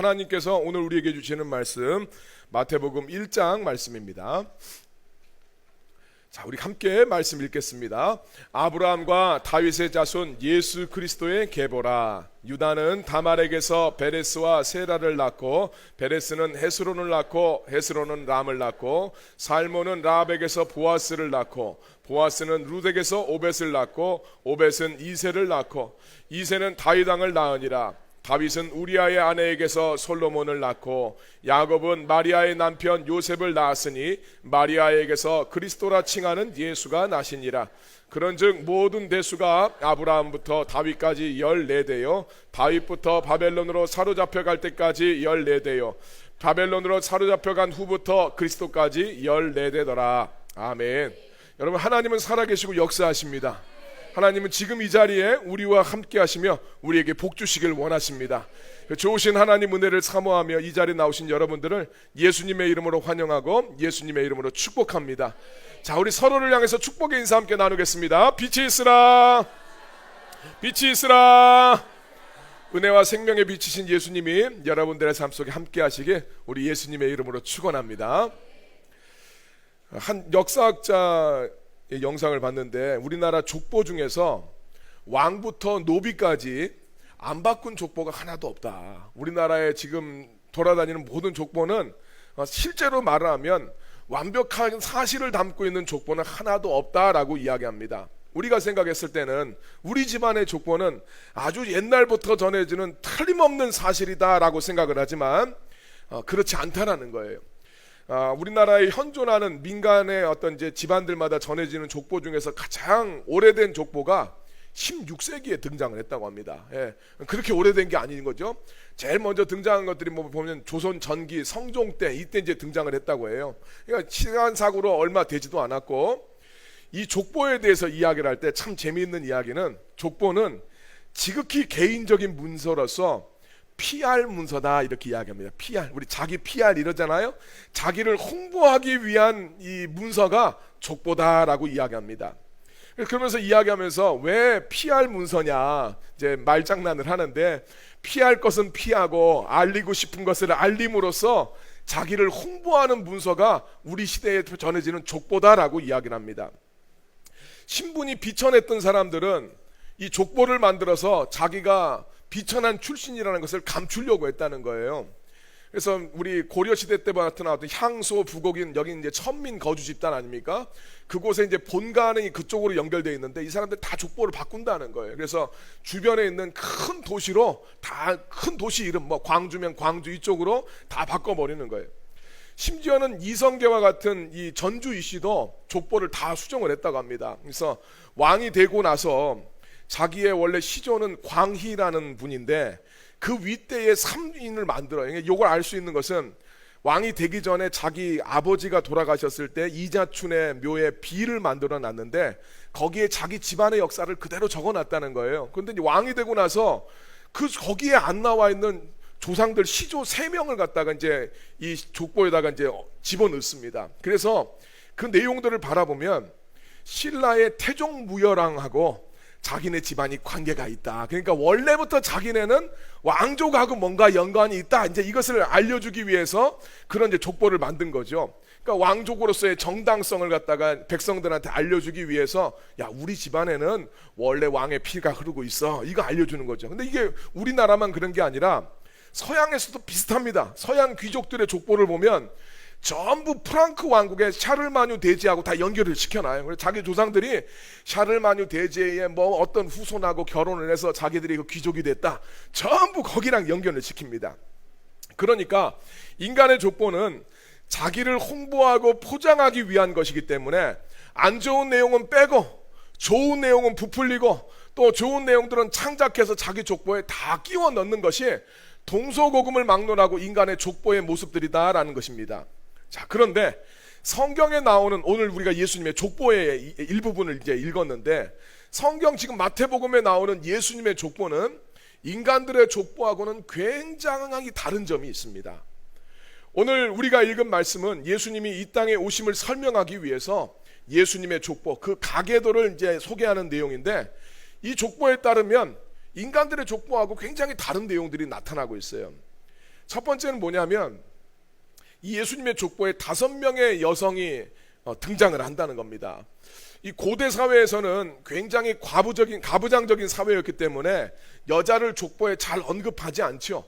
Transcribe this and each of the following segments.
하나님께서 오늘 우리에게 주시는 말씀 마태복음 1장 말씀입니다. 자, 우리 함께 말씀 읽겠습니다. 아브라함과 다윗의 자손 예수 그리스도의 계보라. 유다는 다말에게서 베레스와 세라를 낳고, 베레스는 헤스론을 낳고, 헤스론은 람을 낳고, 살몬은 라합에게서 보아스를 낳고, 보아스는 룻에게서 오벳을 낳고, 오벳은 이새를 낳고, 이새는 다윗 왕을 낳으니라. 다윗은 우리아의 아내에게서 솔로몬을 낳고, 야곱은 마리아의 남편 요셉을 낳았으니 마리아에게서 그리스도라 칭하는 예수가 나시니라. 그런즉 모든 대수가 아브라함부터 다윗까지 14대요, 다윗부터 바벨론으로 사로잡혀 갈 때까지 14대요, 바벨론으로 사로잡혀 간 후부터 그리스도까지 14대더라. 아멘. 여러분, 하나님은 살아계시고 역사하십니다. 하나님은 지금 이 자리에 우리와 함께 하시며 우리에게 복 주시길 원하십니다. 좋으신 하나님 은혜를 사모하며 이 자리에 나오신 여러분들을 예수님의 이름으로 환영하고 예수님의 이름으로 축복합니다. 자, 우리 서로를 향해서 축복의 인사 함께 나누겠습니다. 빛이 있으라, 빛이 있으라. 은혜와 생명의 빛이신 예수님이 여러분들의 삶 속에 함께 하시길 우리 예수님의 이름으로 축원합니다. 한 역사학자 영상을 봤는데 우리나라 족보 중에서 왕부터 노비까지 안 바꾼 족보가 하나도 없다. 우리나라에 지금 돌아다니는 모든 족보는 실제로 말을 하면 완벽한 사실을 담고 있는 족보는 하나도 없다라고 이야기합니다. 우리가 생각했을 때는 우리 집안의 족보는 아주 옛날부터 전해지는 틀림없는 사실이다라고 생각을 하지만 그렇지 않다라는 거예요. 우리나라에 현존하는 민간의 어떤 이제 집안들마다 전해지는 족보 중에서 가장 오래된 족보가 16세기에 등장을 했다고 합니다. 예, 그렇게 오래된 게 아닌 거죠. 제일 먼저 등장한 것들이 뭐 보면 조선 전기 성종 때 이때 이제 등장을 했다고 해요. 그러니까 시간상으로 얼마 되지도 않았고, 이 족보에 대해서 이야기를 할 때 참 재미있는 이야기는, 족보는 지극히 개인적인 문서로서 PR 문서다 이렇게 이야기합니다. PR, 우리 자기 PR 이러잖아요. 자기를 홍보하기 위한 이 문서가 족보다라고 이야기합니다. 그러면서 이야기하면서 왜 PR 문서냐 이제 말장난을 하는데, 피할 것은 피하고 알리고 싶은 것을 알림으로써 자기를 홍보하는 문서가 우리 시대에 전해지는 족보다라고 이야기를 합니다. 신분이 비천했던 사람들은 이 족보를 만들어서 자기가 비천한 출신이라는 것을 감추려고 했다는 거예요. 그래서 우리 고려시대 때부터 나왔던 향소, 부곡인, 여기 이제 천민 거주 집단 아닙니까? 그곳에 이제 본가는 그쪽으로 연결되어 있는데 이 사람들 다 족보를 바꾼다는 거예요. 그래서 주변에 있는 큰 도시로 다 큰 도시 이름, 뭐 광주면 광주 이쪽으로 다 바꿔버리는 거예요. 심지어는 이성계와 같은 이 전주 이씨도 족보를 다 수정을 했다고 합니다. 그래서 왕이 되고 나서 자기의 원래 시조는 광희라는 분인데 그 윗대에 3인을 만들어요. 이걸 알 수 있는 것은 왕이 되기 전에 자기 아버지가 돌아가셨을 때 이자춘의 묘에 비를 만들어 놨는데 거기에 자기 집안의 역사를 그대로 적어놨다는 거예요. 그런데 왕이 되고 나서 거기에 안 나와 있는 조상들 시조 3명을 갖다가 이제 이 족보에다가 이제 집어넣습니다. 그래서 그 내용들을 바라보면 신라의 태종무열왕하고 자기네 집안이 관계가 있다. 그러니까 원래부터 자기네는 왕족하고 뭔가 연관이 있다. 이제 이것을 알려주기 위해서 그런 이제 족보를 만든 거죠. 그러니까 왕족으로서의 정당성을 갖다가 백성들한테 알려주기 위해서, 야, 우리 집안에는 원래 왕의 피가 흐르고 있어. 이거 알려주는 거죠. 근데 이게 우리나라만 그런 게 아니라 서양에서도 비슷합니다. 서양 귀족들의 족보를 보면 전부 프랑크 왕국의 샤를마뉴 대제하고 다 연결을 시켜놔요. 그래서 자기 조상들이 샤를마뉴 대제의 뭐 어떤 후손하고 결혼을 해서 자기들이 그 귀족이 됐다. 전부 거기랑 연결을 시킵니다. 그러니까 인간의 족보는 자기를 홍보하고 포장하기 위한 것이기 때문에 안 좋은 내용은 빼고 좋은 내용은 부풀리고 또 좋은 내용들은 창작해서 자기 족보에 다 끼워 넣는 것이 동서고금을 막론하고 인간의 족보의 모습들이다라는 것입니다. 자, 그런데 성경에 나오는, 오늘 우리가 예수님의 족보의 일부분을 이제 읽었는데, 성경 지금 마태복음에 나오는 예수님의 족보는 인간들의 족보하고는 굉장히 다른 점이 있습니다. 오늘 우리가 읽은 말씀은 예수님이 이 땅에 오심을 설명하기 위해서 예수님의 족보, 그 가계도를 이제 소개하는 내용인데, 이 족보에 따르면 인간들의 족보하고 굉장히 다른 내용들이 나타나고 있어요. 첫 번째는 뭐냐면 이 예수님의 족보에 5명의 여성이 등장을 한다는 겁니다. 이 고대 사회에서는 굉장히 가부장적인 사회였기 때문에 여자를 족보에 잘 언급하지 않죠.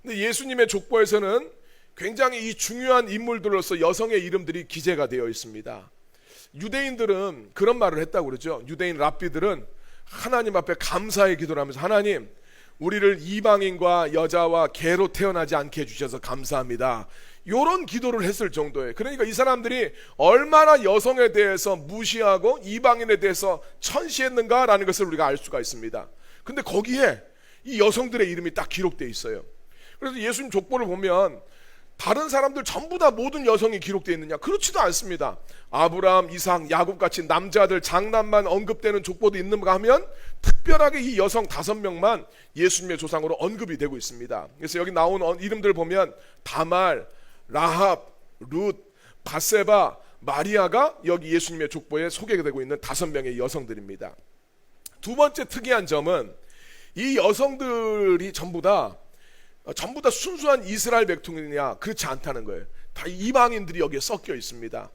근데 예수님의 족보에서는 굉장히 이 중요한 인물들로서 여성의 이름들이 기재가 되어 있습니다. 유대인들은 그런 말을 했다고 그러죠. 유대인 랍비들은 하나님 앞에 감사의 기도를 하면서, 하나님, 우리를 이방인과 여자와 개로 태어나지 않게 해주셔서 감사합니다, 이런 기도를 했을 정도예요. 그러니까 이 사람들이 얼마나 여성에 대해서 무시하고 이방인에 대해서 천시했는가라는 것을 우리가 알 수가 있습니다. 근데 거기에 이 여성들의 이름이 딱 기록되어 있어요. 그래서 예수님 족보를 보면 다른 사람들 전부 다 모든 여성이 기록되어 있느냐? 그렇지도 않습니다. 아브라함, 이삭, 야곱 같이 남자들 장남만 언급되는 족보도 있는가 하면 특별하게 이 여성 5명만 예수님의 조상으로 언급이 되고 있습니다. 그래서 여기 나온 이름들 보면 다말, 라합, 룻, 바세바, 마리아가 여기 예수님의 족보에 소개가 되고 있는 5명의 여성들입니다. 두 번째 특이한 점은 이 여성들이 전부 다 순수한 이스라엘 백성이냐? 그렇지 않다는 거예요. 다 이방인들이 여기에 섞여 있습니다.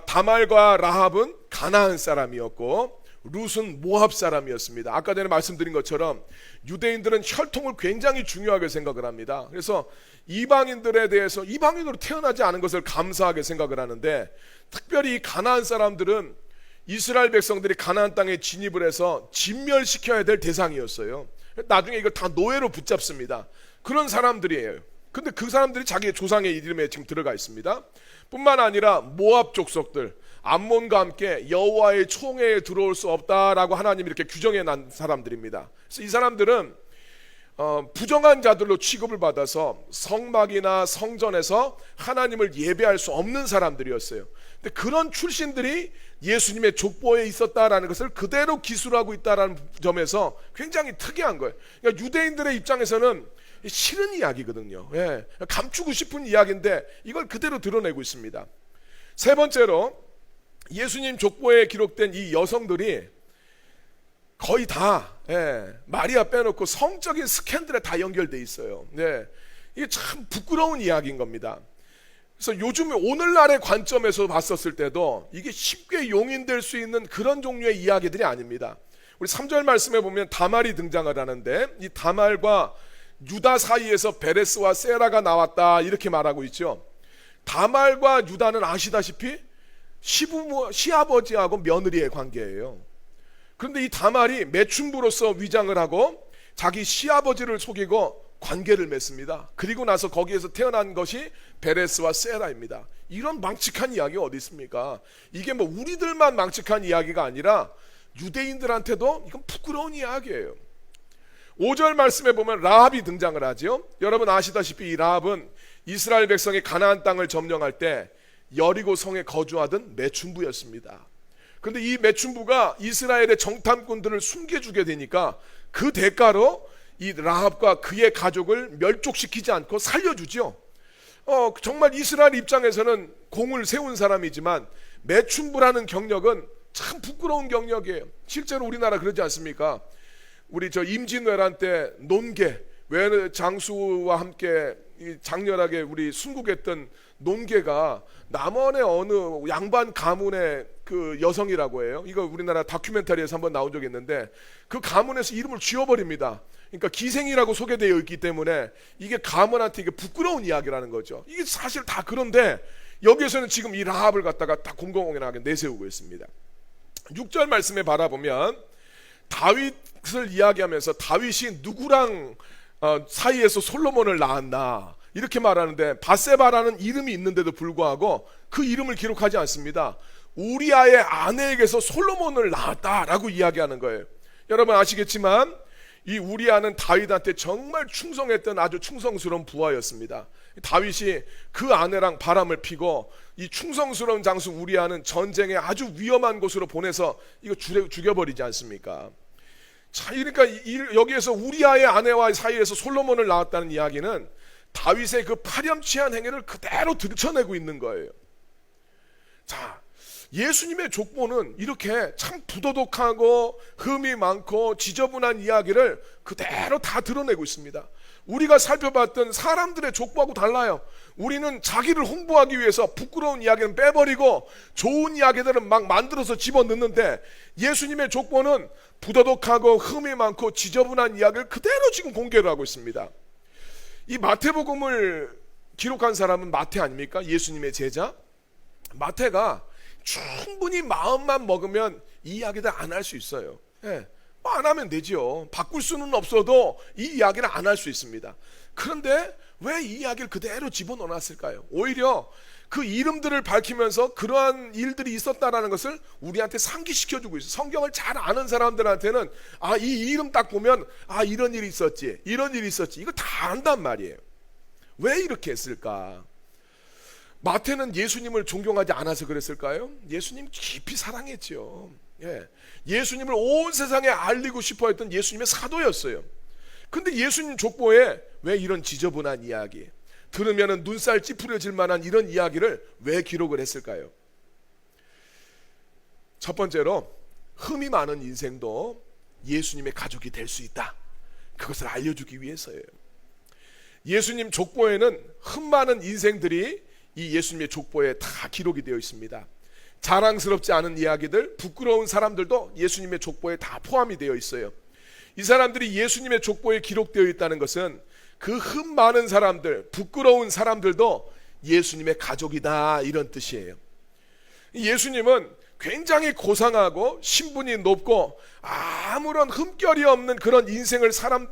다말과 라합은 가나안 사람이었고 룻은 모압 사람이었습니다. 아까 전에 말씀드린 것처럼 유대인들은 혈통을 굉장히 중요하게 생각을 합니다. 그래서 이방인들에 대해서 이방인으로 태어나지 않은 것을 감사하게 생각을 하는데, 특별히 이 가나안 사람들은 이스라엘 백성들이 가나안 땅에 진입을 해서 진멸시켜야 될 대상이었어요. 나중에 이걸 다 노예로 붙잡습니다. 그런 사람들이에요. 근데 그 사람들이 자기의 조상의 이름에 지금 들어가 있습니다. 뿐만 아니라 모압 족속들, 암몬과 함께 여호와의 총회에 들어올 수 없다라고 하나님이 이렇게 규정해 난 사람들입니다. 그래서 이 사람들은 부정한 자들로 취급을 받아서 성막이나 성전에서 하나님을 예배할 수 없는 사람들이었어요. 근데 그런 출신들이 예수님의 족보에 있었다라는 것을 그대로 기술하고 있다라는 점에서 굉장히 특이한 거예요. 그러니까 유대인들의 입장에서는 싫은 이야기거든요. 예, 감추고 싶은 이야기인데 이걸 그대로 드러내고 있습니다. 세 번째로 예수님 족보에 기록된 이 여성들이 거의 다 마리아 빼놓고 성적인 스캔들에 다 연결돼 있어요. 이게 참 부끄러운 이야기인 겁니다. 그래서 요즘 오늘날의 관점에서 봤었을 때도 이게 쉽게 용인될 수 있는 그런 종류의 이야기들이 아닙니다. 우리 3절 말씀에 보면 다말이 등장을 하는데, 이 다말과 유다 사이에서 베레스와 세라가 나왔다 이렇게 말하고 있죠. 다말과 유다는 아시다시피 시아버지하고 며느리의 관계예요. 그런데 이 다말이 매춘부로서 위장을 하고 자기 시아버지를 속이고 관계를 맺습니다. 그리고 나서 거기에서 태어난 것이 베레스와 세라입니다. 이런 망측한 이야기가 어디 있습니까? 이게 뭐 우리들만 망측한 이야기가 아니라 유대인들한테도 이건 부끄러운 이야기예요. 5절 말씀에 보면 라합이 등장을 하죠. 여러분 아시다시피 이 라합은 이스라엘 백성이 가나안 땅을 점령할 때 여리고 성에 거주하던 매춘부였습니다. 그런데 이 매춘부가 이스라엘의 정탐꾼들을 숨겨주게 되니까 그 대가로 이 라합과 그의 가족을 멸족시키지 않고 살려주죠. 정말 이스라엘 입장에서는 공을 세운 사람이지만 매춘부라는 경력은 참 부끄러운 경력이에요. 실제로 우리나라 그러지 않습니까? 우리 임진왜란 때 논개, 장수와 함께 장렬하게 우리 순국했던 논개가 남원의 어느 양반 가문의 그 여성이라고 해요. 이거 우리나라 다큐멘터리에서 한번 나온 적이 있는데 그 가문에서 이름을 지워버립니다. 그러니까 기생이라고 소개되어 있기 때문에 이게 가문한테 이게 부끄러운 이야기라는 거죠. 이게 사실 다 그런데 여기에서는 지금 이 라합을 갖다가 딱 공공연하게 내세우고 있습니다. 6절 말씀에 바라보면 다윗을 이야기하면서 다윗이 누구랑 사이에서 솔로몬을 낳았나 이렇게 말하는데, 바세바라는 이름이 있는데도 불구하고 그 이름을 기록하지 않습니다. 우리아의 아내에게서 솔로몬을 낳았다라고 이야기하는 거예요. 여러분 아시겠지만 이 우리아는 다윗한테 정말 충성했던 아주 충성스러운 부하였습니다. 다윗이 그 아내랑 바람을 피고 이 충성스러운 장수 우리아는 전쟁에 아주 위험한 곳으로 보내서 이거 죽여버리지 않습니까? 자, 그러니까 여기에서 우리아의 아내와 사이에서 솔로몬을 낳았다는 이야기는 다윗의 그 파렴치한 행위를 그대로 들춰내고 있는 거예요. 자, 예수님의 족보는 이렇게 참 부도덕하고 흠이 많고 지저분한 이야기를 그대로 다 드러내고 있습니다. 우리가 살펴봤던 사람들의 족보하고 달라요. 우리는 자기를 홍보하기 위해서 부끄러운 이야기는 빼버리고 좋은 이야기들은 막 만들어서 집어넣는데, 예수님의 족보는 부도덕하고 흠이 많고 지저분한 이야기를 그대로 지금 공개를 하고 있습니다. 이 마태복음을 기록한 사람은 마태 아닙니까? 예수님의 제자. 마태가 충분히 마음만 먹으면 이 이야기를 안 할 수 있어요. 안 하면 되죠. 바꿀 수는 없어도 이 이야기를 안 할 수 있습니다. 그런데 왜 이 이야기를 그대로 집어넣어놨을까요? 오히려 그 이름들을 밝히면서 그러한 일들이 있었다라는 것을 우리한테 상기시켜주고 있어요. 성경을 잘 아는 사람들한테는 이 이름 딱 보면 이런 일이 있었지, 이런 일이 있었지, 이거 다 안단 말이에요. 왜 이렇게 했을까? 마태는 예수님을 존경하지 않아서 그랬을까요? 예수님 깊이 사랑했죠. 예수님을 온 세상에 알리고 싶어 했던 예수님의 사도였어요. 근데 예수님 족보에 왜 이런 지저분한 이야기, 들으면 눈살 찌푸려질 만한 이런 이야기를 왜 기록을 했을까요? 첫 번째로, 흠이 많은 인생도 예수님의 가족이 될 수 있다, 그것을 알려주기 위해서예요. 예수님 족보에는 흠 많은 인생들이 이 예수님의 족보에 다 기록이 되어 있습니다. 자랑스럽지 않은 이야기들, 부끄러운 사람들도 예수님의 족보에 다 포함이 되어 있어요. 이 사람들이 예수님의 족보에 기록되어 있다는 것은 그 흠 많은 사람들, 부끄러운 사람들도 예수님의 가족이다, 이런 뜻이에요. 예수님은 굉장히 고상하고 신분이 높고 아무런 흠결이 없는 그런 인생을 산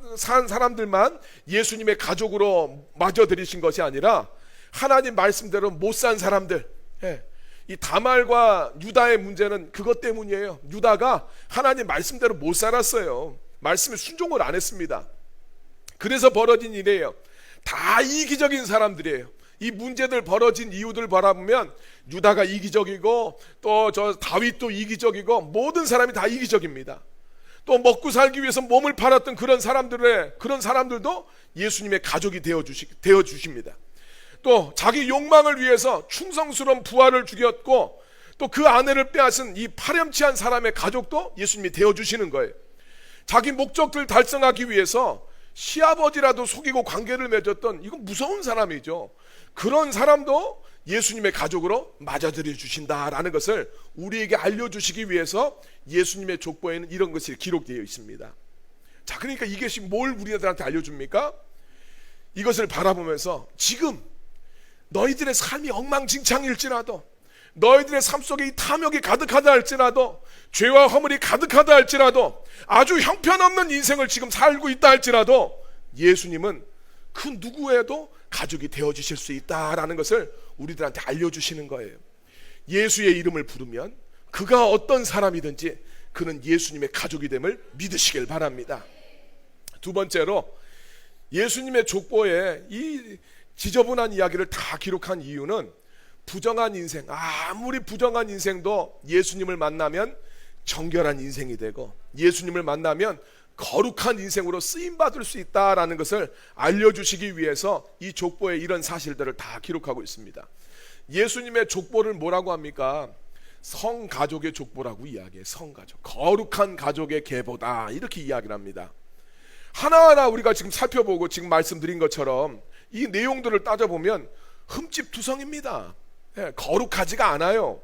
사람들만 예수님의 가족으로 맞아들이신 것이 아니라, 하나님 말씀대로 못 산 사람들, 이 다말과 유다의 문제는 그것 때문이에요. 유다가 하나님 말씀대로 못 살았어요. 말씀에 순종을 안 했습니다. 그래서 벌어진 일이에요. 다 이기적인 사람들이에요. 이 문제들 벌어진 이유들 바라보면 유다가 이기적이고, 또 저 다윗도 이기적이고, 모든 사람이 다 이기적입니다. 또 먹고 살기 위해서 몸을 팔았던 그런 사람들도 예수님의 가족이 되어 주십니다. 또 자기 욕망을 위해서 충성스러운 부하를 죽였고, 또 그 아내를 빼앗은 이 파렴치한 사람의 가족도 예수님이 되어 주시는 거예요. 자기 목적을 달성하기 위해서 시아버지라도 속이고 관계를 맺었던, 이건 무서운 사람이죠. 그런 사람도 예수님의 가족으로 맞아들여 주신다라는 것을 우리에게 알려주시기 위해서 예수님의 족보에는 이런 것이 기록되어 있습니다. 자, 그러니까 이것이 뭘 우리들한테 알려줍니까? 이것을 바라보면서 지금 너희들의 삶이 엉망진창일지라도, 너희들의 삶 속에 이 탐욕이 가득하다 할지라도, 죄와 허물이 가득하다 할지라도, 아주 형편없는 인생을 지금 살고 있다 할지라도, 예수님은 그 누구에도 가족이 되어주실 수 있다라는 것을 우리들한테 알려주시는 거예요. 예수의 이름을 부르면 그가 어떤 사람이든지 그는 예수님의 가족이 됨을 믿으시길 바랍니다. 두 번째로, 예수님의 족보에 이 지저분한 이야기를 다 기록한 이유는, 부정한 인생, 아무리 부정한 인생도 예수님을 만나면 정결한 인생이 되고, 예수님을 만나면 거룩한 인생으로 쓰임받을 수 있다라는 것을 알려주시기 위해서 이 족보에 이런 사실들을 다 기록하고 있습니다. 예수님의 족보를 뭐라고 합니까? 성가족의 족보라고 이야기해요. 성가족, 거룩한 가족의 계보다, 이렇게 이야기를 합니다. 하나하나 우리가 지금 살펴보고 지금 말씀드린 것처럼 이 내용들을 따져보면 흠집투성입니다. 거룩하지가 않아요.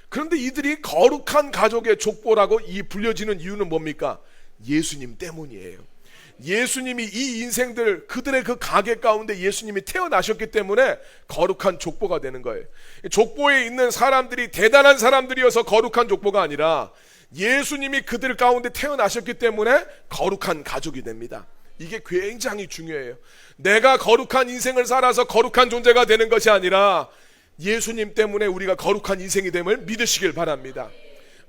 그런데 이들이 거룩한 가족의 족보라고 불려지는 이유는 뭡니까? 예수님 때문이에요. 예수님이 이 인생들, 그들의 그 가계 가운데 예수님이 태어나셨기 때문에 거룩한 족보가 되는 거예요. 족보에 있는 사람들이 대단한 사람들이어서 거룩한 족보가 아니라 예수님이 그들 가운데 태어나셨기 때문에 거룩한 가족이 됩니다. 이게 굉장히 중요해요. 내가 거룩한 인생을 살아서 거룩한 존재가 되는 것이 아니라 예수님 때문에 우리가 거룩한 인생이 됨을 믿으시길 바랍니다.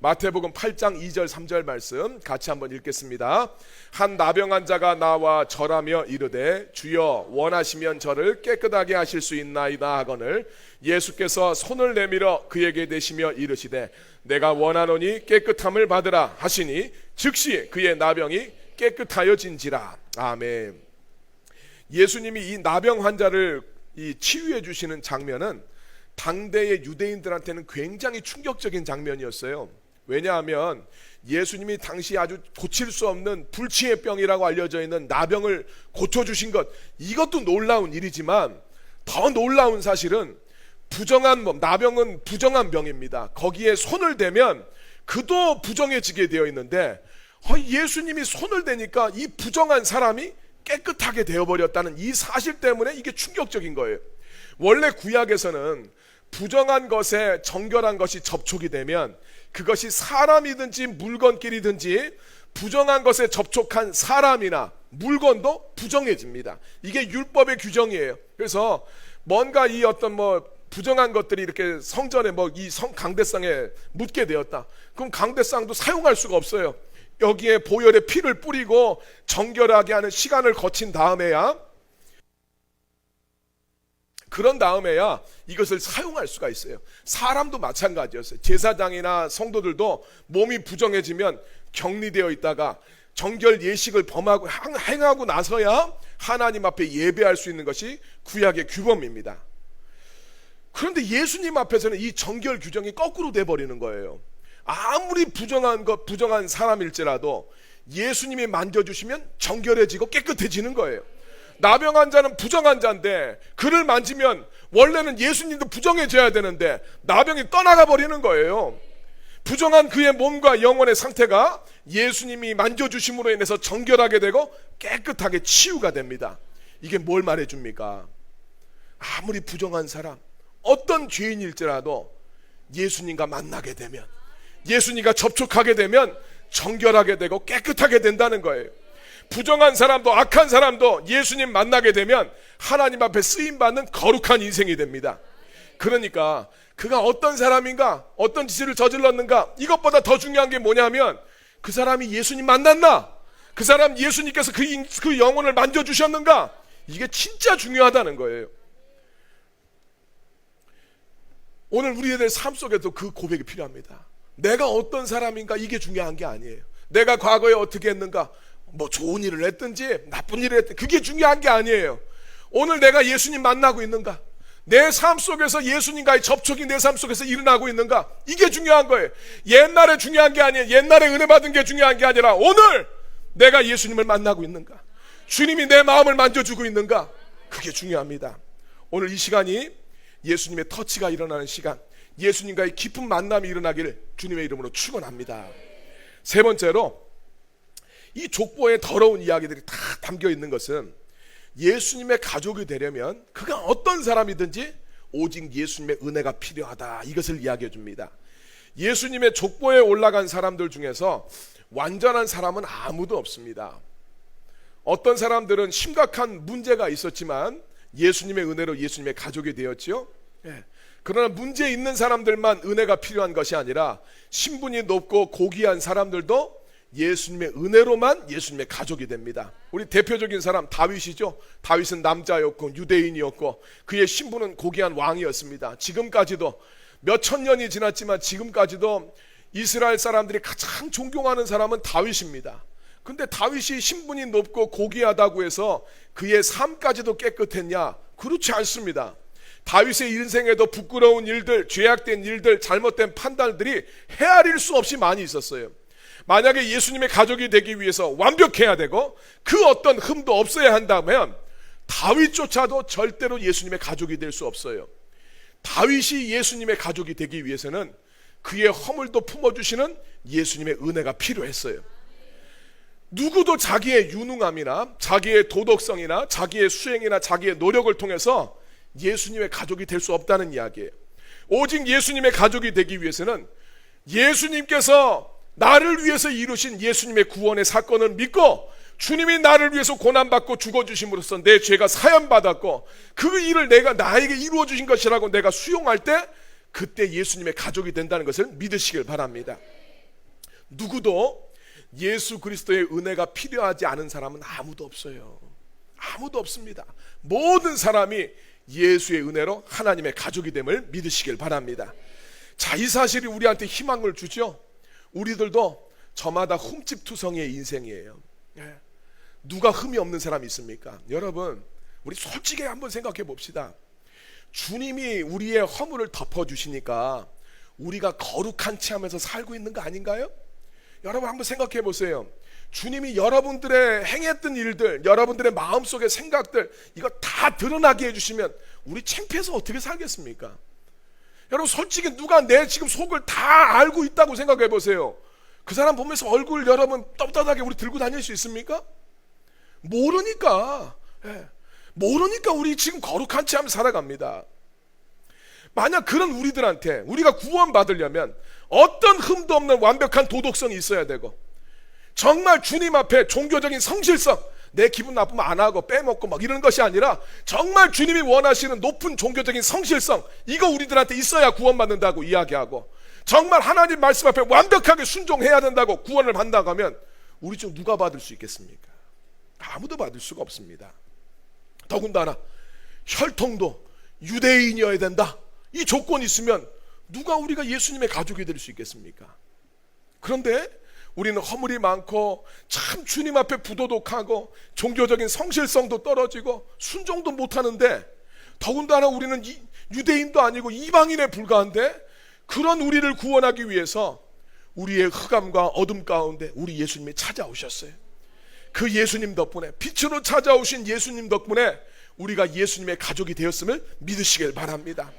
마태복음 8장 2절 3절 말씀 같이 한번 읽겠습니다. 한 나병한 자가 나와 절하며 이르되 주여 원하시면 저를 깨끗하게 하실 수 있나이다 하거늘 예수께서 손을 내밀어 그에게 대시며 이르시되 내가 원하노니 깨끗함을 받으라 하시니 즉시 그의 나병이 깨끗하여진지라. 아멘. 예수님이 이 나병 환자를 치유해 주시는 장면은 당대의 유대인들한테는 굉장히 충격적인 장면이었어요. 왜냐하면 예수님이 당시 아주 고칠 수 없는 불치의 병이라고 알려져 있는 나병을 고쳐주신 것, 이것도 놀라운 일이지만 더 놀라운 사실은 부정한 몸, 나병은 부정한 병입니다. 거기에 손을 대면 그도 부정해지게 되어 있는데 예수님이 손을 대니까 이 부정한 사람이 깨끗하게 되어버렸다는 이 사실 때문에 이게 충격적인 거예요. 원래 구약에서는 부정한 것에 정결한 것이 접촉이 되면 그것이 사람이든지 물건끼리든지 부정한 것에 접촉한 사람이나 물건도 부정해집니다. 이게 율법의 규정이에요. 그래서 뭔가 이 어떤 부정한 것들이 이렇게 성전에 이 강대상에 묻게 되었다. 그럼 강대상도 사용할 수가 없어요. 여기에 보혈의 피를 뿌리고 정결하게 하는 시간을 거친 다음에야, 그런 다음에야 이것을 사용할 수가 있어요. 사람도 마찬가지였어요. 제사장이나 성도들도 몸이 부정해지면 격리되어 있다가 정결 예식을 범하고 행하고 나서야 하나님 앞에 예배할 수 있는 것이 구약의 규범입니다. 그런데 예수님 앞에서는 이 정결 규정이 거꾸로 돼버리는 거예요. 아무리 부정한 사람일지라도 예수님이 만져주시면 정결해지고 깨끗해지는 거예요. 나병 환자는 부정한 자인데 그를 만지면 원래는 예수님도 부정해져야 되는데 나병이 떠나가 버리는 거예요. 부정한 그의 몸과 영혼의 상태가 예수님이 만져주심으로 인해서 정결하게 되고 깨끗하게 치유가 됩니다. 이게 뭘 말해줍니까? 아무리 부정한 사람, 어떤 죄인일지라도 예수님과 만나게 되면, 예수님과 접촉하게 되면 정결하게 되고 깨끗하게 된다는 거예요. 부정한 사람도 악한 사람도 예수님 만나게 되면 하나님 앞에 쓰임받는 거룩한 인생이 됩니다. 그러니까 그가 어떤 사람인가, 어떤 짓을 저질렀는가, 이것보다 더 중요한 게 뭐냐면 그 사람이 예수님 만났나, 그 사람 예수님께서 그 영혼을 만져주셨는가, 이게 진짜 중요하다는 거예요. 오늘 우리들 삶 속에도 그 고백이 필요합니다. 내가 어떤 사람인가, 이게 중요한 게 아니에요. 내가 과거에 어떻게 했는가, 좋은 일을 했든지 나쁜 일을 했든지 그게 중요한 게 아니에요. 오늘 내가 예수님 만나고 있는가, 내 삶 속에서 예수님과의 접촉이 내 삶 속에서 일어나고 있는가, 이게 중요한 거예요. 옛날에 중요한 게 아니에요. 옛날에 은혜 받은 게 중요한 게 아니라 오늘 내가 예수님을 만나고 있는가, 주님이 내 마음을 만져주고 있는가, 그게 중요합니다. 오늘 이 시간이 예수님의 터치가 일어나는 시간, 예수님과의 깊은 만남이 일어나기를 주님의 이름으로 축원합니다. 세 번째로, 이 족보에 더러운 이야기들이 다 담겨 있는 것은 예수님의 가족이 되려면 그가 어떤 사람이든지 오직 예수님의 은혜가 필요하다, 이것을 이야기해 줍니다. 예수님의 족보에 올라간 사람들 중에서 완전한 사람은 아무도 없습니다. 어떤 사람들은 심각한 문제가 있었지만 예수님의 은혜로 예수님의 가족이 되었지요. 그러나 문제 있는 사람들만 은혜가 필요한 것이 아니라 신분이 높고 고귀한 사람들도 예수님의 은혜로만 예수님의 가족이 됩니다. 우리 대표적인 사람 다윗이죠. 다윗은 남자였고 유대인이었고 그의 신분은 고귀한 왕이었습니다. 지금까지도 몇천 년이 지났지만 지금까지도 이스라엘 사람들이 가장 존경하는 사람은 다윗입니다. 근데 다윗이 신분이 높고 고귀하다고 해서 그의 삶까지도 깨끗했냐? 그렇지 않습니다. 다윗의 인생에도 부끄러운 일들, 죄악된 일들, 잘못된 판단들이 헤아릴 수 없이 많이 있었어요. 만약에 예수님의 가족이 되기 위해서 완벽해야 되고 그 어떤 흠도 없어야 한다면 다윗조차도 절대로 예수님의 가족이 될 수 없어요. 다윗이 예수님의 가족이 되기 위해서는 그의 허물도 품어주시는 예수님의 은혜가 필요했어요. 누구도 자기의 유능함이나 자기의 도덕성이나 자기의 수행이나 자기의 노력을 통해서 예수님의 가족이 될 수 없다는 이야기예요. 오직 예수님의 가족이 되기 위해서는 예수님께서 나를 위해서 이루신 예수님의 구원의 사건을 믿고 주님이 나를 위해서 고난받고 죽어주심으로써 내 죄가 사함받았고 그 일을 나에게 이루어 주신 것이라고 내가 수용할 때 그때 예수님의 가족이 된다는 것을 믿으시길 바랍니다. 누구도 예수 그리스도의 은혜가 필요하지 않은 사람은 아무도 없어요. 아무도 없습니다. 모든 사람이 예수의 은혜로 하나님의 가족이 됨을 믿으시길 바랍니다. 자, 이 사실이 우리한테 희망을 주죠. 우리들도 저마다 흠집투성이의 인생이에요. 누가 흠이 없는 사람이 있습니까? 여러분, 우리 솔직히 한번 생각해 봅시다. 주님이 우리의 허물을 덮어주시니까 우리가 거룩한 채 하면서 살고 있는 거 아닌가요? 여러분 한번 생각해 보세요. 주님이 여러분들의 행했던 일들, 여러분들의 마음속의 생각들, 이거 다 드러나게 해주시면 우리 창피해서 어떻게 살겠습니까? 여러분 솔직히 누가 내 지금 속을 다 알고 있다고 생각해 보세요. 그 사람 보면서 얼굴 여러분 떳떳하게 우리 들고 다닐 수 있습니까? 모르니까. 모르니까 우리 지금 거룩한 채 하면서 살아갑니다. 만약 그런 우리들한테 우리가 구원받으려면 어떤 흠도 없는 완벽한 도덕성이 있어야 되고, 정말 주님 앞에 종교적인 성실성, 내 기분 나쁘면 안 하고 빼먹고 막 이런 것이 아니라 정말 주님이 원하시는 높은 종교적인 성실성, 이거 우리들한테 있어야 구원받는다고 이야기하고, 정말 하나님 말씀 앞에 완벽하게 순종해야 된다고 구원을 받는다고 하면 우리 중 누가 받을 수 있겠습니까? 아무도 받을 수가 없습니다. 더군다나 혈통도 유대인이어야 된다, 이 조건이 있으면 누가 우리가 예수님의 가족이 될 수 있겠습니까? 그런데 우리는 허물이 많고 참 주님 앞에 부도덕하고 종교적인 성실성도 떨어지고 순종도 못하는데, 더군다나 우리는 유대인도 아니고 이방인에 불과한데, 그런 우리를 구원하기 위해서 우리의 흑암과 어둠 가운데 우리 예수님이 찾아오셨어요. 그 예수님 덕분에, 빛으로 찾아오신 예수님 덕분에 우리가 예수님의 가족이 되었음을 믿으시길 바랍니다.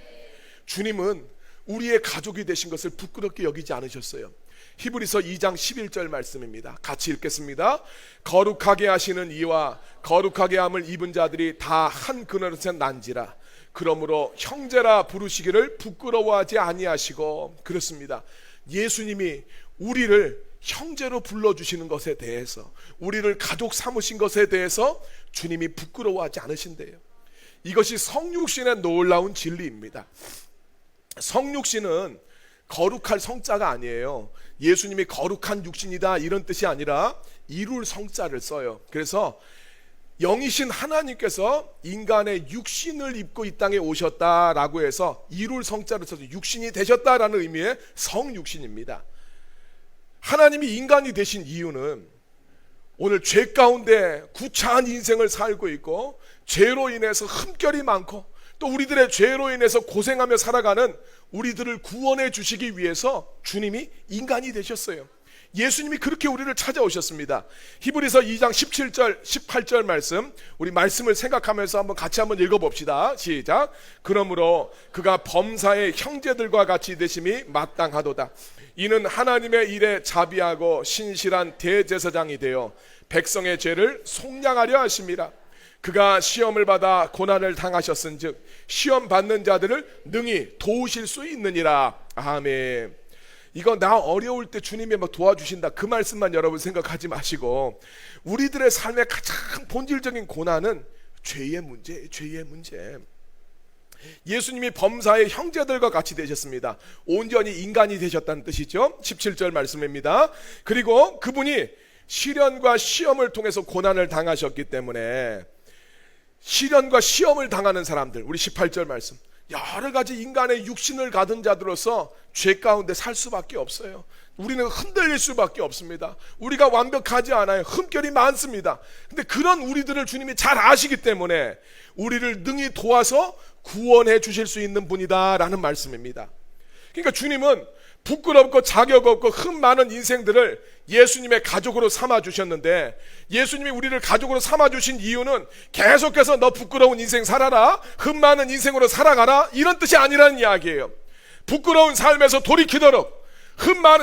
주님은 우리의 가족이 되신 것을 부끄럽게 여기지 않으셨어요. 히브리서 2장 11절 말씀입니다. 같이 읽겠습니다. 거룩하게 하시는 이와 거룩하게 함을 입은 자들이 다 한 그릇에 난지라. 그러므로 형제라 부르시기를 부끄러워하지 아니하시고. 그렇습니다. 예수님이 우리를 형제로 불러주시는 것에 대해서, 우리를 가족 삼으신 것에 대해서 주님이 부끄러워하지 않으신대요. 이것이 성육신의 놀라운 진리입니다. 성육신은 거룩할 성자가 아니에요. 예수님이 거룩한 육신이다 이런 뜻이 아니라 이룰 성자를 써요. 그래서 영이신 하나님께서 인간의 육신을 입고 이 땅에 오셨다라고 해서 이룰 성자를 써서 육신이 되셨다라는 의미의 성육신입니다. 하나님이 인간이 되신 이유는 오늘 죄 가운데 구차한 인생을 살고 있고, 죄로 인해서 흠결이 많고 또 우리들의 죄로 인해서 고생하며 살아가는 우리들을 구원해 주시기 위해서 주님이 인간이 되셨어요. 예수님이 그렇게 우리를 찾아오셨습니다. 히브리서 2장 17절 18절 말씀, 우리 말씀을 생각하면서 같이 한번 읽어봅시다. 시작. 그러므로 그가 범사의 형제들과 같이 되심이 마땅하도다. 이는 하나님의 일에 자비하고 신실한 대제사장이 되어 백성의 죄를 속량하려 하심이라. 그가 시험을 받아 고난을 당하셨은즉 시험 받는 자들을 능히 도우실 수 있느니라. 아멘. 이거 나 어려울 때 주님이 막 도와주신다, 그 말씀만 여러분 생각하지 마시고, 우리들의 삶의 가장 본질적인 고난은 죄의 문제예요. 죄의 문제. 예수님이 범사의 형제들과 같이 되셨습니다. 온전히 인간이 되셨다는 뜻이죠. 17절 말씀입니다. 그리고 그분이 시련과 시험을 통해서 고난을 당하셨기 때문에 시련과 시험을 당하는 사람들, 우리 18절 말씀, 여러 가지 인간의 육신을 가진 자들로서 죄 가운데 살 수밖에 없어요. 우리는 흔들릴 수밖에 없습니다. 우리가 완벽하지 않아요. 흠결이 많습니다. 근데 그런 우리들을 주님이 잘 아시기 때문에 우리를 능히 도와서 구원해 주실 수 있는 분이다 라는 말씀입니다. 그러니까 주님은 부끄럽고 자격 없고 흠 많은 인생들을 예수님의 가족으로 삼아주셨는데, 예수님이 우리를 가족으로 삼아주신 이유는 계속해서 너 부끄러운 인생 살아라, 흠 많은 인생으로 살아가라, 이런 뜻이 아니라는 이야기예요. 부끄러운 삶에서 돌이키도록,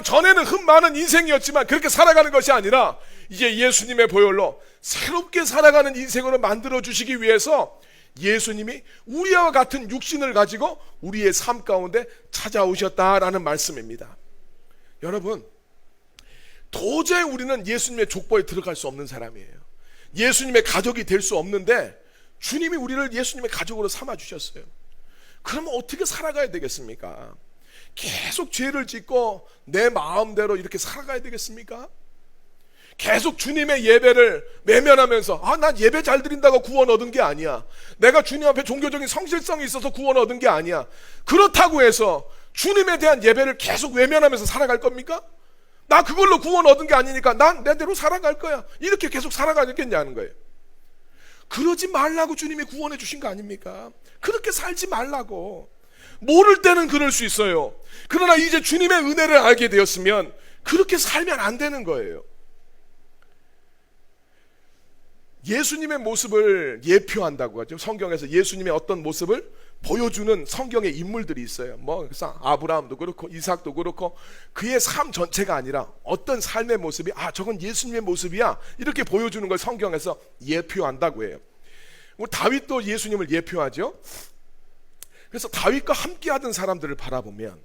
전에는 흠 많은 인생이었지만 그렇게 살아가는 것이 아니라 이제 예수님의 보혈로 새롭게 살아가는 인생으로 만들어 주시기 위해서 예수님이 우리와 같은 육신을 가지고 우리의 삶 가운데 찾아오셨다라는 말씀입니다. 여러분, 도저히 우리는 예수님의 족보에 들어갈 수 없는 사람이에요. 예수님의 가족이 될 수 없는데 주님이 우리를 예수님의 가족으로 삼아주셨어요. 그러면 어떻게 살아가야 되겠습니까? 계속 죄를 짓고 내 마음대로 이렇게 살아가야 되겠습니까? 계속 주님의 예배를 외면하면서 난 예배 잘 드린다고 구원 얻은 게 아니야, 내가 주님 앞에 종교적인 성실성이 있어서 구원 얻은 게 아니야, 그렇다고 해서 주님에 대한 예배를 계속 외면하면서 살아갈 겁니까? 나 그걸로 구원 얻은 게 아니니까 난 내대로 살아갈 거야, 이렇게 계속 살아가겠냐는 거예요. 그러지 말라고 주님이 구원해 주신 거 아닙니까? 그렇게 살지 말라고. 모를 때는 그럴 수 있어요. 그러나 이제 주님의 은혜를 알게 되었으면 그렇게 살면 안 되는 거예요. 예수님의 모습을 예표한다고 하죠. 성경에서 예수님의 어떤 모습을 보여주는 성경의 인물들이 있어요. 그래서 아브라함도 그렇고 이삭도 그렇고 그의 삶 전체가 아니라 어떤 삶의 모습이 저건 예수님의 모습이야 이렇게 보여주는 걸 성경에서 예표한다고 해요. 다윗도 예수님을 예표하죠. 그래서 다윗과 함께하던 사람들을 바라보면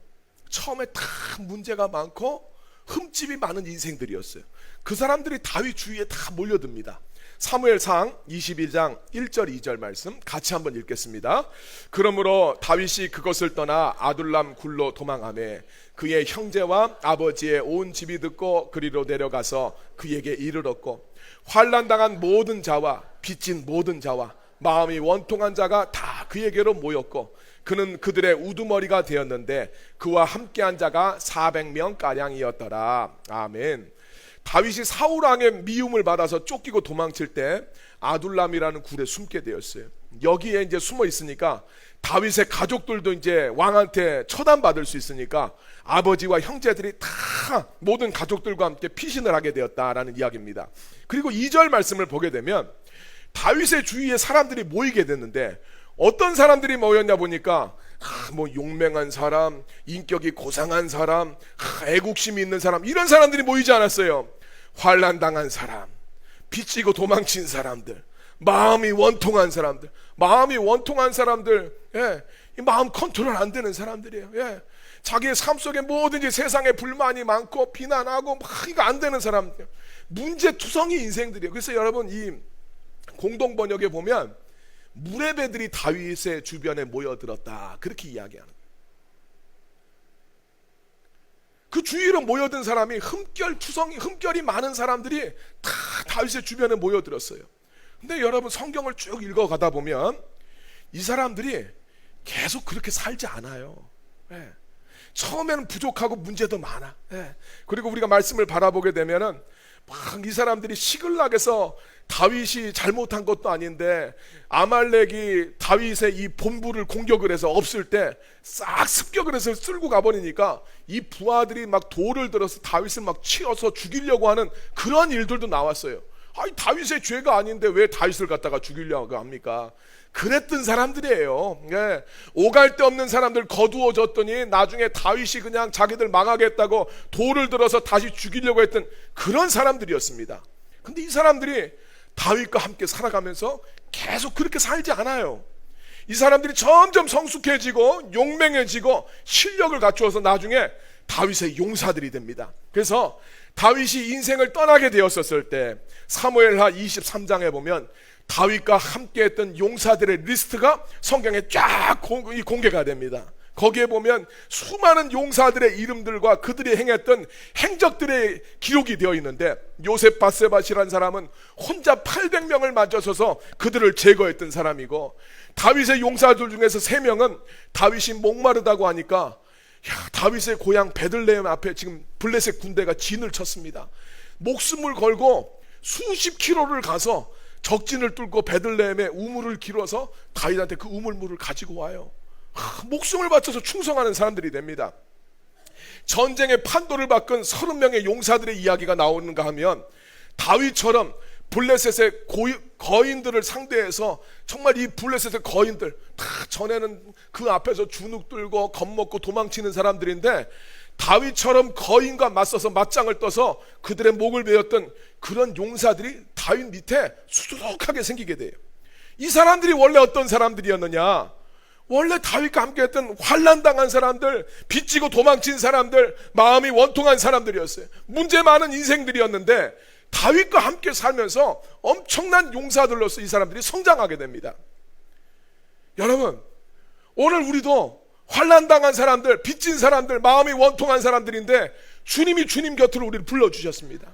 처음에 다 문제가 많고 흠집이 많은 인생들이었어요. 그 사람들이 다윗 주위에 다 몰려듭니다. 사무엘상 22장 1절 2절 말씀 같이 한번 읽겠습니다. 그러므로 다윗이 그것을 떠나 아둘람 굴로 도망하매 그의 형제와 아버지의 온 집이 듣고 그리로 내려가서 그에게 이르렀고 환난당한 모든 자와 빚진 모든 자와 마음이 원통한 자가 다 그에게로 모였고 그는 그들의 우두머리가 되었는데 그와 함께한 자가 400명가량이었더라. 아멘. 다윗이 사울왕의 미움을 받아서 쫓기고 도망칠 때 아둘람이라는 굴에 숨게 되었어요. 여기에 이제 숨어 있으니까 다윗의 가족들도 이제 왕한테 처단받을 수 있으니까 아버지와 형제들이 다 모든 가족들과 함께 피신을 하게 되었다라는 이야기입니다. 그리고 2절 말씀을 보게 되면 다윗의 주위에 사람들이 모이게 됐는데 어떤 사람들이 모였냐 보니까 용맹한 사람, 인격이 고상한 사람, 애국심이 있는 사람, 이런 사람들이 모이지 않았어요. 환난당한 사람, 빚지고 도망친 사람들, 마음이 원통한 사람들, 이 마음 컨트롤 안 되는 사람들이에요. 자기의 삶 속에 뭐든지 세상에 불만이 많고 비난하고 이거 안 되는 사람들, 문제투성이 인생들이에요. 그래서 여러분 이 공동 번역에 보면 무레배들이 다윗의 주변에 모여들었다 그렇게 이야기하는 거예요. 그 주위로 모여든 사람이 흠결이 많은 사람들이 다 다윗의 주변에 모여들었어요. 근데 여러분 성경을 쭉 읽어가다 보면 이 사람들이 계속 그렇게 살지 않아요. 처음에는 부족하고 문제도 많아. 그리고 우리가 말씀을 바라보게 되면은 막 이 사람들이 시글락에서 다윗이 잘못한 것도 아닌데 아말렉이 다윗의 이 본부를 공격을 해서 없을 때 싹 습격을 해서 쓸고 가버리니까 이 부하들이 막 돌을 들어서 다윗을 막 치어서 죽이려고 하는 그런 일들도 나왔어요. 다윗의 죄가 아닌데 왜 다윗을 갖다가 죽이려고 합니까? 그랬던 사람들이에요. 오갈 데 없는 사람들 거두어졌더니 나중에 다윗이 그냥 자기들 망하겠다고 돌을 들어서 다시 죽이려고 했던 그런 사람들이었습니다. 근데 이 사람들이 다윗과 함께 살아가면서 계속 그렇게 살지 않아요. 이 사람들이 점점 성숙해지고 용맹해지고 실력을 갖추어서 나중에 다윗의 용사들이 됩니다. 그래서 다윗이 인생을 떠나게 되었었을 때 사무엘하 23장에 보면 다윗과 함께했던 용사들의 리스트가 성경에 쫙 공개가 됩니다. 거기에 보면 수많은 용사들의 이름들과 그들이 행했던 행적들의 기록이 되어 있는데 요셉 바세바시라는 사람은 혼자 800명을 맞춰서서 그들을 제거했던 사람이고 다윗의 용사들 중에서 3명은 다윗이 목마르다고 하니까 다윗의 고향 베들레헴 앞에 지금 블레셋 군대가 진을 쳤습니다. 목숨을 걸고 수십 킬로를 가서 적진을 뚫고 베들레헴에 우물을 길어서 다윗한테 그 우물물을 가지고 와요. 목숨을 바쳐서 충성하는 사람들이 됩니다. 전쟁의 판도를 바꾼 30명의 용사들의 이야기가 나오는가 하면 다윗처럼 블레셋의 거인들을 상대해서 정말 이 블레셋의 거인들 다 전에는 그 앞에서 주눅 들고 겁먹고 도망치는 사람들인데 다윗처럼 거인과 맞서서 맞짱을 떠서 그들의 목을 베었던 그런 용사들이 다윗 밑에 수두룩하게 생기게 돼요. 이 사람들이 원래 어떤 사람들이었느냐? 원래 다윗과 함께했던 환난당한 사람들, 빚지고 도망친 사람들, 마음이 원통한 사람들이었어요. 문제 많은 인생들이었는데 다윗과 함께 살면서 엄청난 용사들로서 이 사람들이 성장하게 됩니다. 여러분, 오늘 우리도 환난당한 사람들, 빚진 사람들, 마음이 원통한 사람들인데 주님이 주님 곁으로 우리를 불러주셨습니다.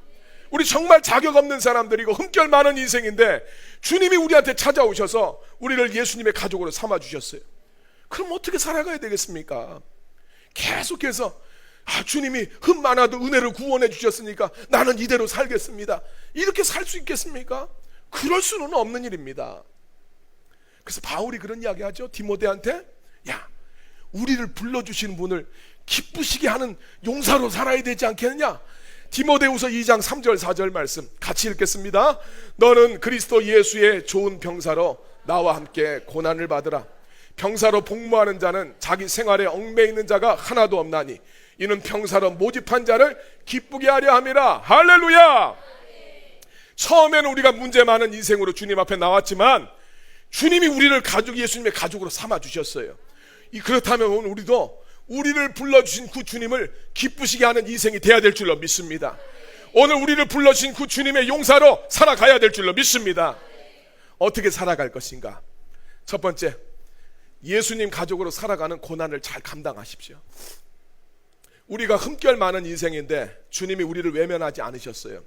우리 정말 자격 없는 사람들이고 흠결 많은 인생인데 주님이 우리한테 찾아오셔서 우리를 예수님의 가족으로 삼아주셨어요. 그럼 어떻게 살아가야 되겠습니까? 계속해서 주님이 흠 많아도 은혜를 구원해 주셨으니까 나는 이대로 살겠습니다. 이렇게 살 수 있겠습니까? 그럴 수는 없는 일입니다. 그래서 바울이 그런 이야기 하죠. 디모데한테, 야, 우리를 불러주신 분을 기쁘시게 하는 용사로 살아야 되지 않겠느냐? 디모데후서 2장 3절 4절 말씀 같이 읽겠습니다. 너는 그리스도 예수의 좋은 병사로 나와 함께 고난을 받으라. 병사로 복무하는 자는 자기 생활에 얽매이는 있는 자가 하나도 없나니 이는 병사로 모집한 자를 기쁘게 하려 함이라. 할렐루야. 처음에는 우리가 문제 많은 인생으로 주님 앞에 나왔지만 주님이 우리를 예수님의 가족으로 삼아 주셨어요. 그렇다면 오늘 우리도 우리를 불러주신 그 주님을 기쁘시게 하는 인생이 돼야 될 줄로 믿습니다. 오늘 우리를 불러주신 그 주님의 용사로 살아가야 될 줄로 믿습니다. 어떻게 살아갈 것인가? 첫 번째, 예수님 가족으로 살아가는 고난을 잘 감당하십시오. 우리가 흠결 많은 인생인데 주님이 우리를 외면하지 않으셨어요.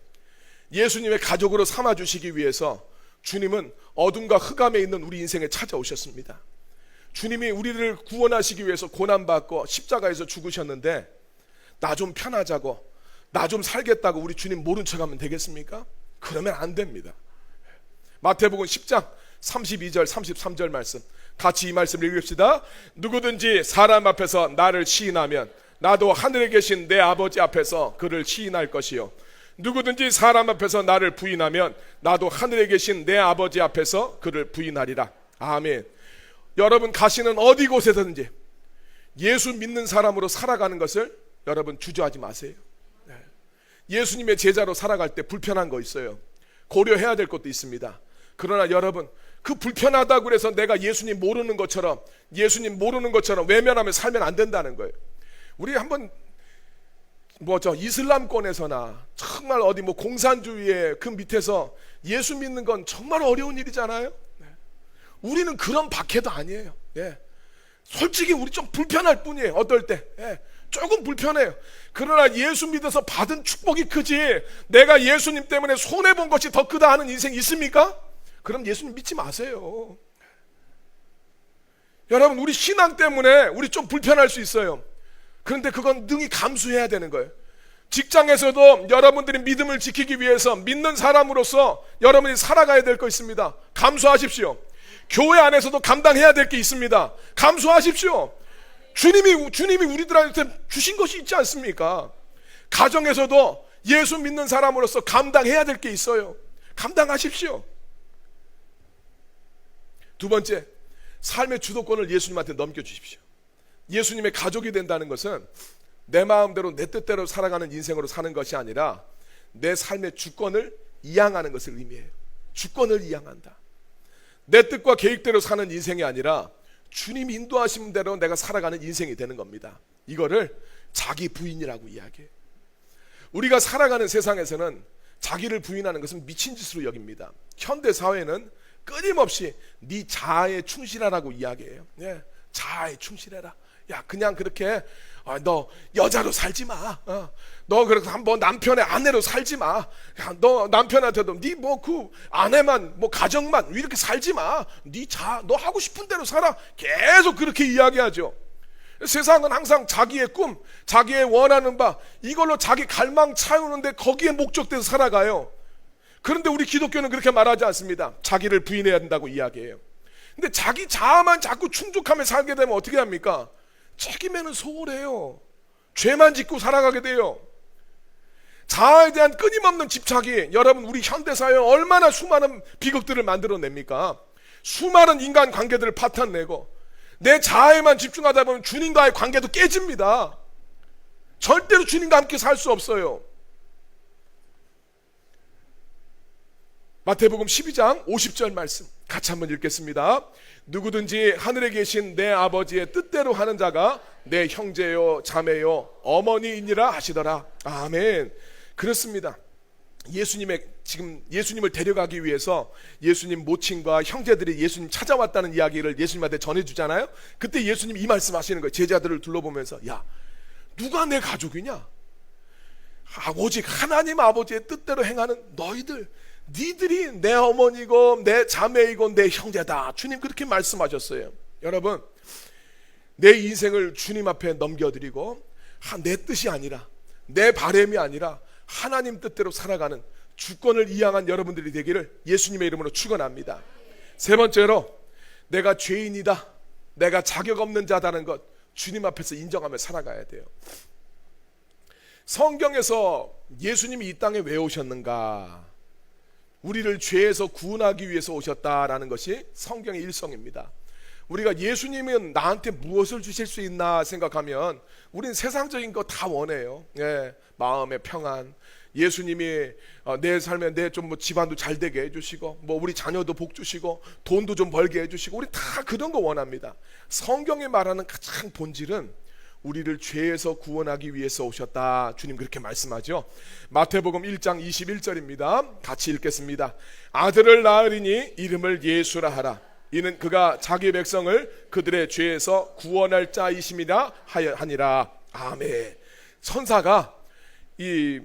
예수님의 가족으로 삼아주시기 위해서 주님은 어둠과 흑암에 있는 우리 인생에 찾아오셨습니다. 주님이 우리를 구원하시기 위해서 고난받고 십자가에서 죽으셨는데 나 좀 편하자고, 나 좀 살겠다고 우리 주님 모른 척하면 되겠습니까? 그러면 안 됩니다. 마태복음 10장 32절 33절 말씀 같이 이 말씀을 읽읍시다. 누구든지 사람 앞에서 나를 시인하면 나도 하늘에 계신 내 아버지 앞에서 그를 시인할 것이요, 누구든지 사람 앞에서 나를 부인하면 나도 하늘에 계신 내 아버지 앞에서 그를 부인하리라. 아멘. 여러분 가시는 어디 곳에든지 예수 믿는 사람으로 살아가는 것을 여러분 주저하지 마세요. 예수님의 제자로 살아갈 때 불편한 거 있어요. 고려해야 될 것도 있습니다. 그러나 여러분 그 불편하다고 해서 내가 예수님 모르는 것처럼 외면하며 살면 안 된다는 거예요. 우리 한번 이슬람권에서나 정말 어디 공산주의의 그 밑에서 예수 믿는 건 정말 어려운 일이잖아요. 우리는 그런 박해도 아니에요. 솔직히 우리 좀 불편할 뿐이에요. 어떨 때 조금 불편해요. 그러나 예수 믿어서 받은 축복이 크지 내가 예수님 때문에 손해본 것이 더 크다 하는 인생이 있습니까? 그럼 예수님 믿지 마세요. 여러분 우리 신앙 때문에 우리 좀 불편할 수 있어요. 그런데 그건 능히 감수해야 되는 거예요. 직장에서도 여러분들이 믿음을 지키기 위해서 믿는 사람으로서 여러분이 살아가야 될 거 있습니다. 감수하십시오. 교회 안에서도 감당해야 될 게 있습니다. 감수하십시오. 주님이 우리들한테 주신 것이 있지 않습니까? 가정에서도 예수 믿는 사람으로서 감당해야 될 게 있어요. 감당하십시오. 두 번째, 삶의 주도권을 예수님한테 넘겨주십시오. 예수님의 가족이 된다는 것은 내 마음대로 내 뜻대로 살아가는 인생으로 사는 것이 아니라 내 삶의 주권을 이양하는 것을 의미해요. 주권을 이양한다. 내 뜻과 계획대로 사는 인생이 아니라 주님이 인도하신 대로 내가 살아가는 인생이 되는 겁니다. 이거를 자기 부인이라고 이야기해요. 우리가 살아가는 세상에서는 자기를 부인하는 것은 미친 짓으로 여깁니다. 현대 사회는 끊임없이 네 자아에 충실하라고 이야기해요. 자아에 충실해라. 야, 그냥 그렇게 너 여자로 살지 마. 너 그렇게 한번 남편의 아내로 살지 마. 야, 너 남편한테도 네 그 아내만 가정만 이렇게 살지 마. 너 하고 싶은 대로 살아. 계속 그렇게 이야기하죠. 세상은 항상 자기의 꿈, 자기의 원하는 바 이걸로 자기 갈망 채우는데 거기에 목적돼서 살아가요. 그런데 우리 기독교는 그렇게 말하지 않습니다. 자기를 부인해야 된다고 이야기해요. 근데 자기 자아만 자꾸 충족하며 살게 되면 어떻게 합니까? 책임에는 소홀해요. 죄만 짓고 살아가게 돼요. 자아에 대한 끊임없는 집착이 여러분 우리 현대사회에 얼마나 수많은 비극들을 만들어냅니까? 수많은 인간 관계들을 파탄내고 내 자아에만 집중하다 보면 주님과의 관계도 깨집니다. 절대로 주님과 함께 살 수 없어요. 마태복음 12장 50절 말씀 같이 한번 읽겠습니다. 누구든지 하늘에 계신 내 아버지의 뜻대로 하는 자가 내 형제요 자매요 어머니이니라 하시더라. 아멘. 그렇습니다. 예수님을 데려가기 위해서 예수님 모친과 형제들이 예수님 찾아왔다는 이야기를 예수님한테 전해주잖아요. 그때 예수님 이 말씀 하시는 거예요. 제자들을 둘러보면서 야, 누가 내 가족이냐? 오직 하나님 아버지의 뜻대로 행하는 너희들, 니들이 내 어머니고 내 자매이고 내 형제다. 주님 그렇게 말씀하셨어요. 여러분, 내 인생을 주님 앞에 넘겨드리고 내 뜻이 아니라 내 바람이 아니라 하나님 뜻대로 살아가는 주권을 이양한 여러분들이 되기를 예수님의 이름으로 축원합니다. 세 번째로 내가 죄인이다, 내가 자격 없는 자다는 것 주님 앞에서 인정하며 살아가야 돼요. 성경에서 예수님이 이 땅에 왜 오셨는가? 우리를 죄에서 구원하기 위해서 오셨다라는 것이 성경의 일성입니다. 우리가 예수님은 나한테 무엇을 주실 수 있나 생각하면 우린 세상적인 거 다 원해요. 마음의 평안, 예수님이 내 삶에 내 좀 뭐 집안도 잘 되게 해주시고, 뭐 우리 자녀도 복 주시고, 돈도 좀 벌게 해주시고, 우리 다 그런 거 원합니다. 성경이 말하는 가장 본질은 우리를 죄에서 구원하기 위해서 오셨다. 주님 그렇게 말씀하죠. 마태복음 1장 21절입니다. 같이 읽겠습니다. 아들을 낳으리니 이름을 예수라 하라. 이는 그가 자기 백성을 그들의 죄에서 구원할 자이심이라 하니라. 아멘. 천사가 이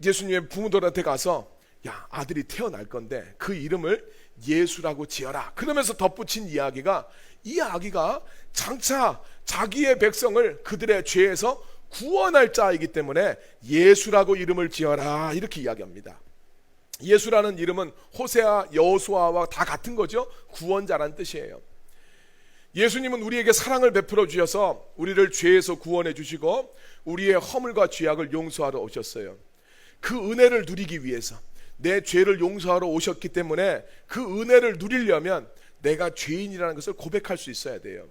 예수님의 부모들한테 가서 야, 아들이 태어날 건데 그 이름을 예수라고 지어라. 그러면서 덧붙인 이야기가, 이 아기가 장차 자기의 백성을 그들의 죄에서 구원할 자이기 때문에 예수라고 이름을 지어라, 이렇게 이야기합니다. 예수라는 이름은 호세아, 여호수아와 다 같은 거죠. 구원자란 뜻이에요. 예수님은 우리에게 사랑을 베풀어 주셔서 우리를 죄에서 구원해 주시고 우리의 허물과 죄악을 용서하러 오셨어요. 그 은혜를 누리기 위해서, 내 죄를 용서하러 오셨기 때문에 그 은혜를 누리려면 내가 죄인이라는 것을 고백할 수 있어야 돼요.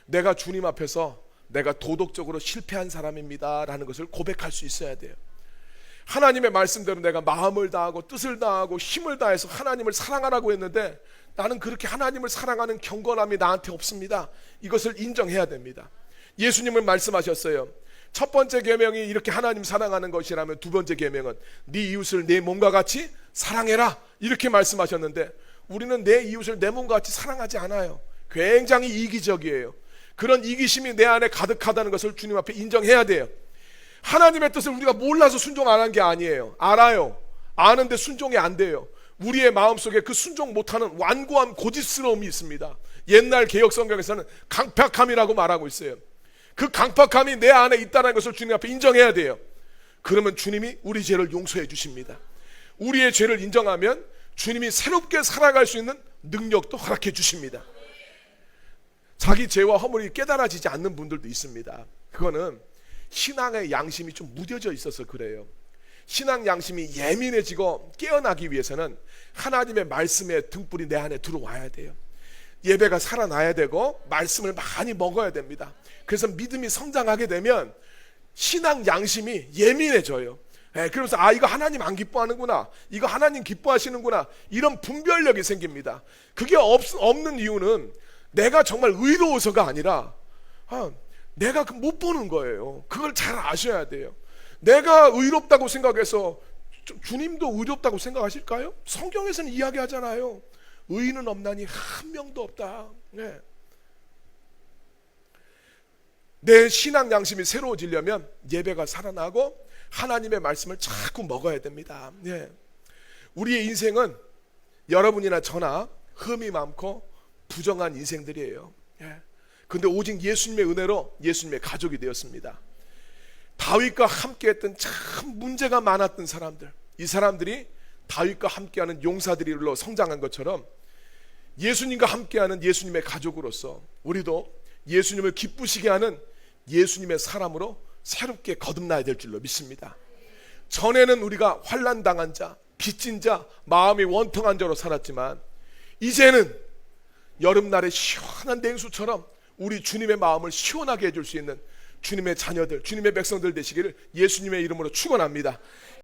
내가 주님 앞에서 내가 도덕적으로 실패한 사람입니다 라는 것을 고백할 수 있어야 돼요. 하나님의 말씀대로 내가 마음을 다하고 뜻을 다하고 힘을 다해서 하나님을 사랑하라고 했는데 나는 그렇게 하나님을 사랑하는 경건함이 나한테 없습니다. 이것을 인정해야 됩니다. 예수님은 말씀하셨어요. 첫 번째 계명이 이렇게 하나님 사랑하는 것이라면 두 번째 계명은 네 이웃을 내 몸과 같이 사랑해라, 이렇게 말씀하셨는데 우리는 내 이웃을 내 몸과 같이 사랑하지 않아요. 굉장히 이기적이에요. 그런 이기심이 내 안에 가득하다는 것을 주님 앞에 인정해야 돼요. 하나님의 뜻을 우리가 몰라서 순종 안 한 게 아니에요. 알아요. 아는데 순종이 안 돼요. 우리의 마음속에 그 순종 못하는 완고한 고집스러움이 있습니다. 옛날 개역 성경에서는 강팍함이라고 말하고 있어요. 그 강팍함이 내 안에 있다는 것을 주님 앞에 인정해야 돼요. 그러면 주님이 우리 죄를 용서해 주십니다. 우리의 죄를 인정하면 주님이 새롭게 살아갈 수 있는 능력도 허락해 주십니다. 자기 죄와 허물이 깨달아지지 않는 분들도 있습니다. 그거는 신앙의 양심이 좀 무뎌져 있어서 그래요. 신앙 양심이 예민해지고 깨어나기 위해서는 하나님의 말씀의 등불이 내 안에 들어와야 돼요. 예배가 살아나야 되고 말씀을 많이 먹어야 됩니다. 그래서 믿음이 성장하게 되면 신앙 양심이 예민해져요. 그러면서 이거 하나님 안 기뻐하는구나, 이거 하나님 기뻐하시는구나, 이런 분별력이 생깁니다. 그게 없는 이유는 내가 정말 의로워서가 아니라 내가 못 보는 거예요. 그걸 잘 아셔야 돼요. 내가 의롭다고 생각해서 주님도 의롭다고 생각하실까요? 성경에서는 이야기하잖아요. 의인은 없나니 한 명도 없다. 내 신앙 양심이 새로워지려면 예배가 살아나고 하나님의 말씀을 자꾸 먹어야 됩니다. 우리의 인생은 여러분이나 저나 흠이 많고 부정한 인생들이에요. 근데 오직 예수님의 은혜로 예수님의 가족이 되었습니다. 다윗과 함께했던 참 문제가 많았던 사람들, 이 사람들이 다윗과 함께하는 용사들로 성장한 것처럼 예수님과 함께하는 예수님의 가족으로서 우리도 예수님을 기쁘시게 하는 예수님의 사람으로 새롭게 거듭나야 될 줄로 믿습니다. 전에는 우리가 환난당한 자, 빚진 자, 마음이 원통한 자로 살았지만 이제는 여름날의 시원한 냉수처럼 우리 주님의 마음을 시원하게 해줄 수 있는 주님의 자녀들, 주님의 백성들 되시기를 예수님의 이름으로 축원합니다.